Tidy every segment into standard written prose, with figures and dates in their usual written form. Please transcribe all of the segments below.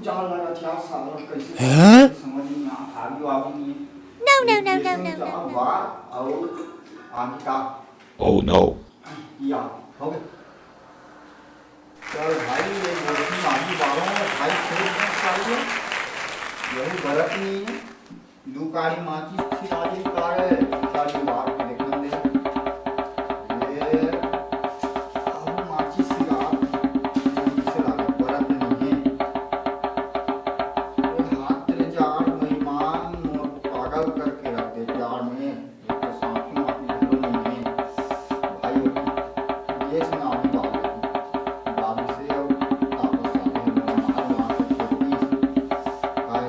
जान लगा था साला कैसे Huh? समझ नहीं आ आगे आगे नहीं No, no, no, no, इसमें no, no, चार no. बार और आगे का Oh no. या हो गया चल भाई ये बोलती आगे बारों में भाई खेल में चाहिए यही बरत नहीं है दो कारी माची थी आगे कार है कारी बार के देखने दे ये अब माची सी आप से लगा बरत नहीं है हाथ तेरे जाड़ मेहमान पागल करके रख दे जाड़ में एक तो सांप में अपनी घरों नहीं है भाई ये सुना अभी बाबू से आपस आते हैं हमारे वहाँ से खेती हाय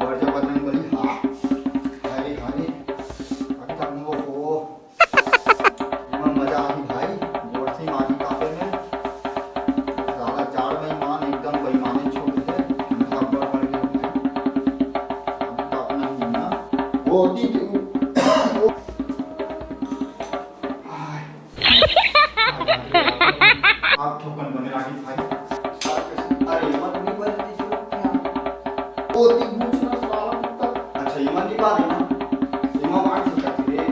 बर्जा बदन बली हाँ हाय हाय अभी तक वो इतना मजा आई भाई जोर से मारी कापे में साला चार मेहमान एकदम बेईमाने छोड़ दे उनका बढ़ गया भाई अभी तो अपना ही ना वो दी आप ठोकन बने रागी भाई अरे मत नहीं बोलती जो क्या ओ ती पूछना साला कुत्ता अच्छा ये मत बात है ना ये मां बात करती रे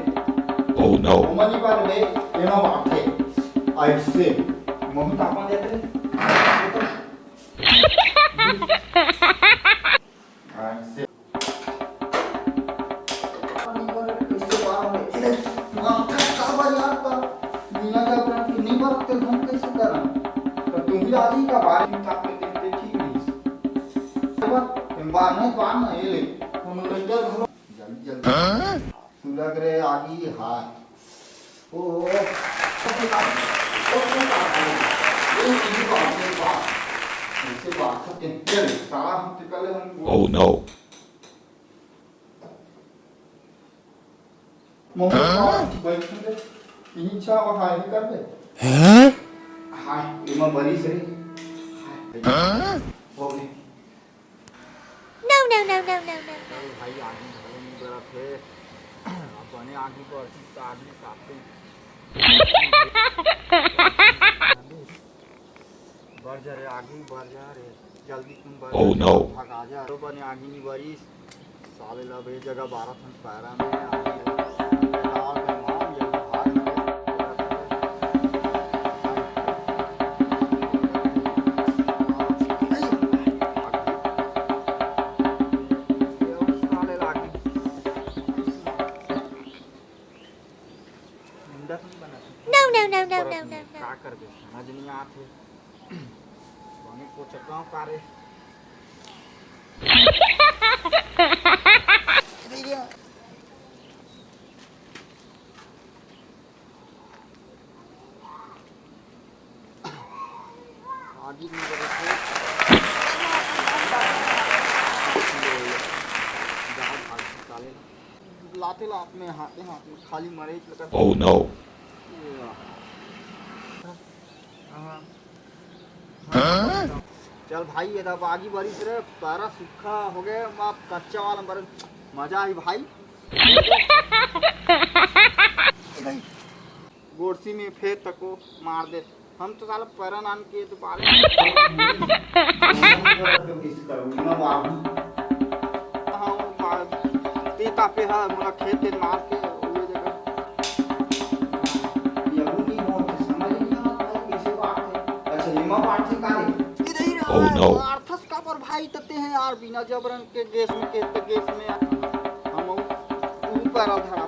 Oh no. ओ मत बात रे ये मां बात है ऐसे मम्मी तापा देते ऐसे पानी बोले कैसे बाहर में इधर वहां का बार यार का बिना जाकर नहीं बात कर हम कैसे करा तो तुम भी आज ही का बारे में ताप में देखते ठीक नहीं बार नहीं बार ना ये ले हम लोग इधर घरो जल्दी जल्दी सुलग रे आगी हाथ ओ ऐसे बात करते हैं चल साला हम तो पहले हम Oh no. मोहम्मद बैठे थे इच्छा और हाय कर दे Huh? हाय इमा बड़ी से हाय हो गई No, no, no, no, no, no, no. भाई आगे घरों में जरा थे अपने आगे को अर्थित आगे काटते बढ़ जा रे आगे बढ़ जा रे जल्दी तुम बढ़ Oh no. भाग आ जा तो बने आगे नहीं बड़ी साले लब ये जगह 12 फन पैरा में आगे और मेहमान ये भाग साले लागे मुंडा नहीं बना No, no, no, no, no, no, no. क्या कर दे समझ नहीं आते बने को चक्का पारे आगे नहीं बड़े थे जहाँ भाग निकाले लाते लात में हाथे हाथ में खाली मरे लगा Oh no. चल भाई ये दब आगी बारिश रे सारा सूखा हो गया आप कच्चा वाला मर मजा आई भाई गोरसी में फेर तको मार दे हम तो साला पैरन आन के तो पाले हाँ तीता पे है मोला खेत के मार के वो जगह यहूदी हो तो समझ नहीं आता कैसे बात है अच्छा हिमा बात से का रे Oh no. अर्थस का पर भाई तते हैं यार बिना जबरन के गैस में के गैस में हम ऊपर धरा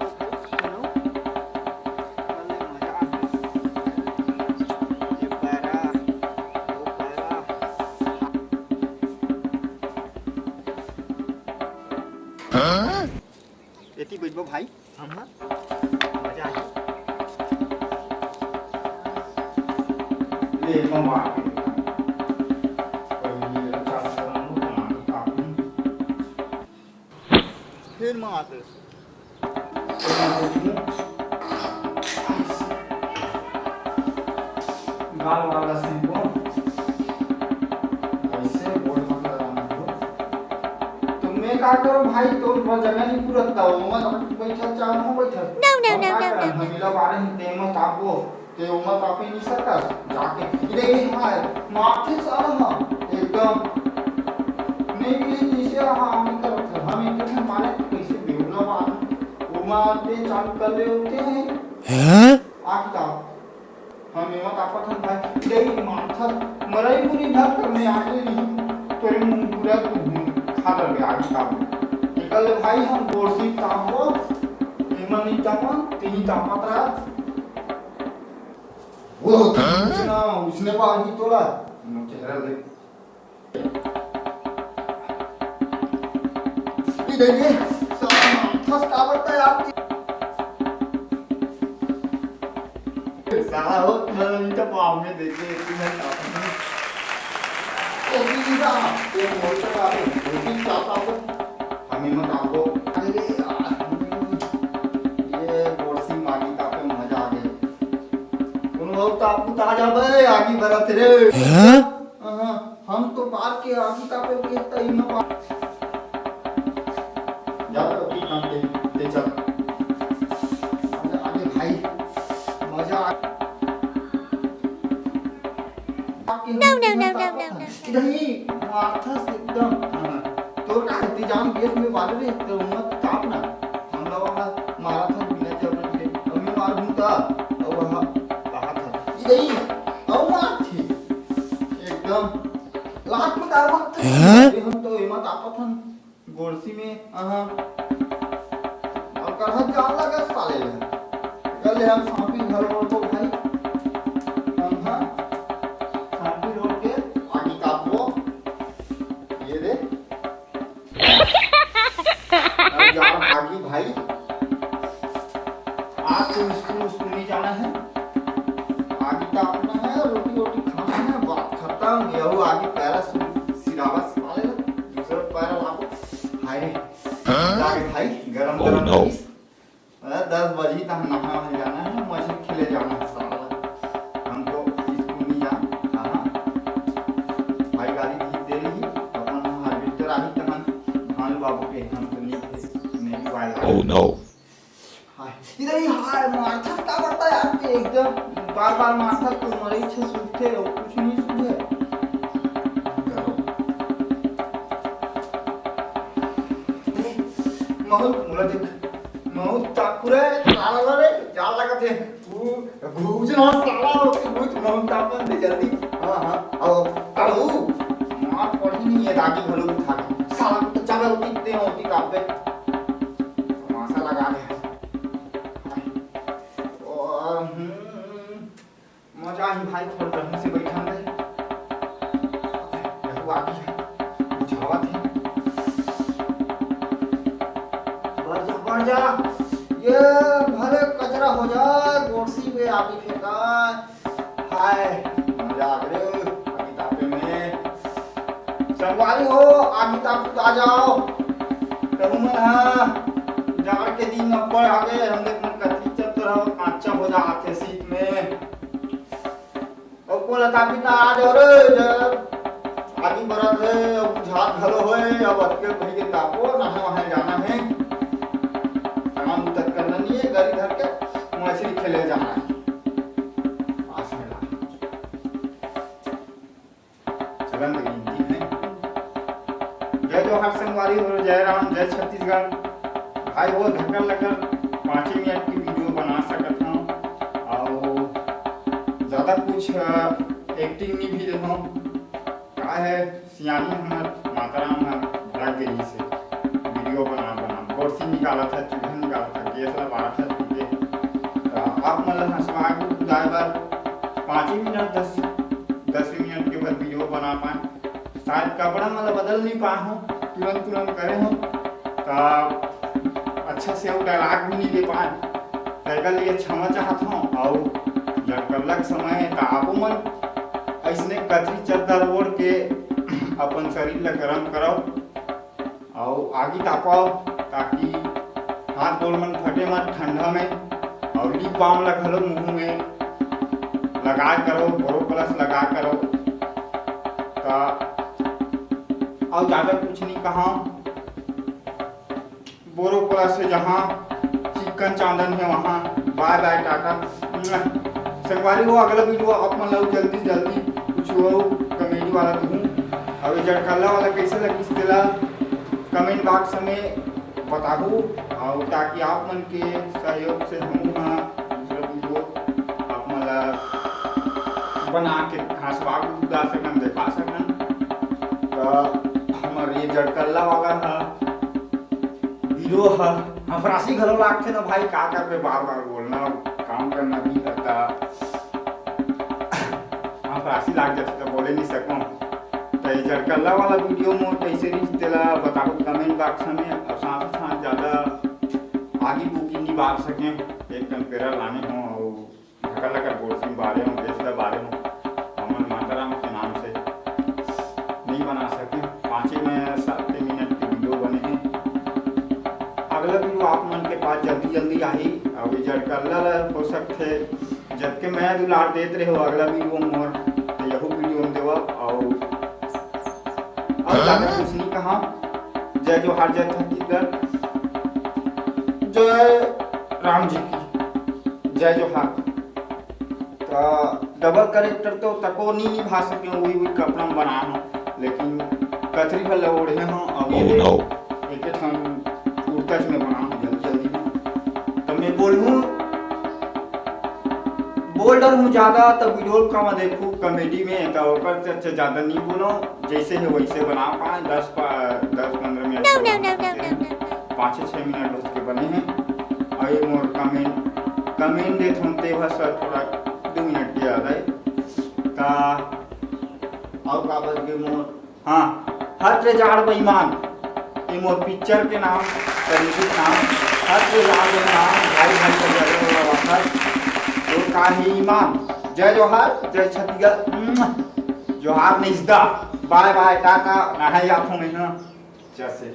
एती बैठबो भाई हम मजा आई ले मामा फिर माते गाल वाला सीखो ऐसे बोल मत लगाना तुम मैं का करो भाई तो जगह नहीं पूरता हो मत बैठा चाह हो बैठा No, no, no, no, no. हम मिला बारे में तेम तापो ते उमा तापे नहीं सकता जाके इधर ही हमारे माथे सारा एकदम मारते चालू कर रहे होते हैं Huh? आता हम एवं तापत हम भाई दे माथा मराई पूरी भाग करने आगे नहीं तो इन पूरा खा कर आगे का निकल भाई हम बोर्सी तापो एमन नहीं तापन तीन तापत रहा वो ना उसने पानी तोला चेहरा देख ये देखिए साला का बढ़ता है आपकी साला हो मैं पाँव में देखिए कि मैं तापन ओ दीदा ये मोटर का है चाहता हूँ हमें मत आपको अरे ये बोर्सी मागी का पे मजा आ गया उन लोग तो आपको ताजा भाई आगे बढ़त रे Huh? हम तो पार के आगे का पे कहता ही ना जा अभी काम दे चल आगे भाई मजा No, no, no, no, no, no. नहीं माथा से एकदम तो का इंतजाम गैस में वाले रे तो मत ताप ना हम लोग वहां मारा था बिना जरूरत के अभी मार भूता और वहां कहा था नहीं और मार थी एकदम लाख में का वक्त हम तो हिम्मत आपत हम गोरसी में और कहा जान लगा साले कल हम सांपी घर और को भाई हम सांपी रोड के आगे कापो ये दे अब यार आगे भाई आज तो स्कूल नहीं जाना है आगे कापना है रोटी रोटी खाना है बात खत्म ये वो आगे पैरा सिरावत वाले दूसरा पैरा लागो हाय जाके भाई गरम Oh, गरम no. 10 बजे तक नहा जाना है मछली खेले जाना है साला हमको स्कूल नहीं जाना हाँ भाई गाड़ी दी दे रही अपन हार्वेस्टर आही तहन धान बाबू के हम तो नहीं वाला Oh no. हाय इधर ही हाय माथा का बढ़ता है यार ये एकदम बार माथा तो मरे छे सूखे और कुछ नहीं सूखे बहुत मुला देख बहुत चाकुरे साला रे जाल लगा थे घूज ना साला घूज बहुत तापन दे जल्दी हां आओ मार पड़ी नहीं है दागी भलो उठा के साला तो चलो उठते होती का पे मासा लगा दे और मजा ही भाई थोड़ा ढंग से बैठा दे देखो आगे बुझावा थे बढ़ जा ये भले कचरा हो जाए गोरसी पे आगे फेंका हाय मजा आ गए आगे तापे में संगवारी हो आगे ताप आ जाओ कहूँ मैं हाँ जाड़ के दिन में पड़ आ गए हम देख मन कथी चलते रहो कांचा हो जा आते सीट में और को लता पिता आ जाओ रे जब आगे बढ़त है अब बुझात घलो होए अब अटके भई के तापो ना वहां जाना है काम तक करना नहीं है गाड़ी धर के मछली खेले जाना है पास में ला चलन गिनती है जय जोहार संगवारी हो जय राम जय छत्तीसगढ़ भाई वो धक्कर लगकर 5 मिनट की वीडियो बना सकता हूँ और ज़्यादा कुछ एक्टिंग नहीं भी देखो का है सियानी हमार माताराम लग गई से वीडियो बना गोरसी निकाला था चूल्हा निकाला था गैस लगा था आप मतलब हंसवा के उदाय बार 5 मिनट 10 मिनट के बाद वीडियो बना पाए शायद कपड़ा मतलब बदल नहीं पाए हो तुरंत करे हो तो अच्छा से वो डायलॉग भी नहीं दे पाए तेरे लिए क्षमा चाहता हूँ और जब कलक समय है तो आप मन ऐसने कथी चद्दर ओढ़ के अपन शरीर ला गरम कराओ और आगे तापाओ ताकि हाथ गोड़ मन फटे मत ठंडा में और लिप बाम ला घलो मुंह में लगा करो बोरो प्लस लगा करो का और ज़्यादा कुछ नहीं कहा बोरो प्लस से जहाँ चिकन चांदन है वहाँ बाय बाय टाटा संगवारी हो अगला वीडियो आप मतलब जल्दी कुछ हो कमेडी वाला दूँ और जड़कल्ला वाला कैसे लगी कमेंट बॉक्स में बताओ और ताकि आप मन के सहयोग से हम दूसरा वीडियो आप मला बना के हंसवा उड़ा सकन दिखा सकन। तो हमारे ये जड़कल्ला वाला है वीडियो है हंफरासी घलो लागते ना भाई, का करके बार बार बोलना काम करना भी करता हंफरासी लाग जाती तो बोले नहीं सकूँ। तो ये जड़कल्ला वाला वीडियो में कैसे रीच देला बताओ कमेंट बॉक्स में। और साथ ही साथ ज़्यादा आगे बुकिंग नहीं बांट सकें, एक कंपेयर लाने हों और ढका लगा बोर्ड बारे हों देश का बारे हों अमन माताराम के नाम से नहीं बना सके। 5 में 7 मिनट की वीडियो बने हैं। अगला वीडियो आप मन के पास जल्दी आई और ये जड़कल्ला हो सकते जबकि मैं दुलार देते रहे हो अगला वीडियो मोर तो यही वीडियो में देवा। और ज़्यादा कुछ नहीं कहा। जय जोहार जय छत्तीसगढ़, जय राम जी की जय जोहार। तो डबल करेक्टर तो तको नहीं निभा सके वही कपड़ा में बना हूँ, लेकिन कथरी भले ओढ़े हूँ और Oh no. एक उड़कच में बना हूँ जल्दी में। तो मैं बोल डर हूँ ज़्यादा तो वीडियो का मैं देखूँ कॉमेडी में तो ओकर से ज़्यादा नहीं बोलो, जैसे है वैसे बना पाए। 10-15 minute No, no, no, no, no, no. 5-6 minute बस के बने हैं। और ये मोर कमेंट देते हूँ ते बस थोड़ा 2 मिनट की याद है का और का बज गए मोर। हाँ हट रे जाड़ बेईमान ये मोर पिक्चर के नाम तरीके नाम हट रे जाड़ बेईमान भाई भाई का जगह वापस तो का ही ईमान। जय जोहार जय छत्तीसगढ़ जोहार नहीं बाय बाय टाटा नहाई आँखों में ना जैसे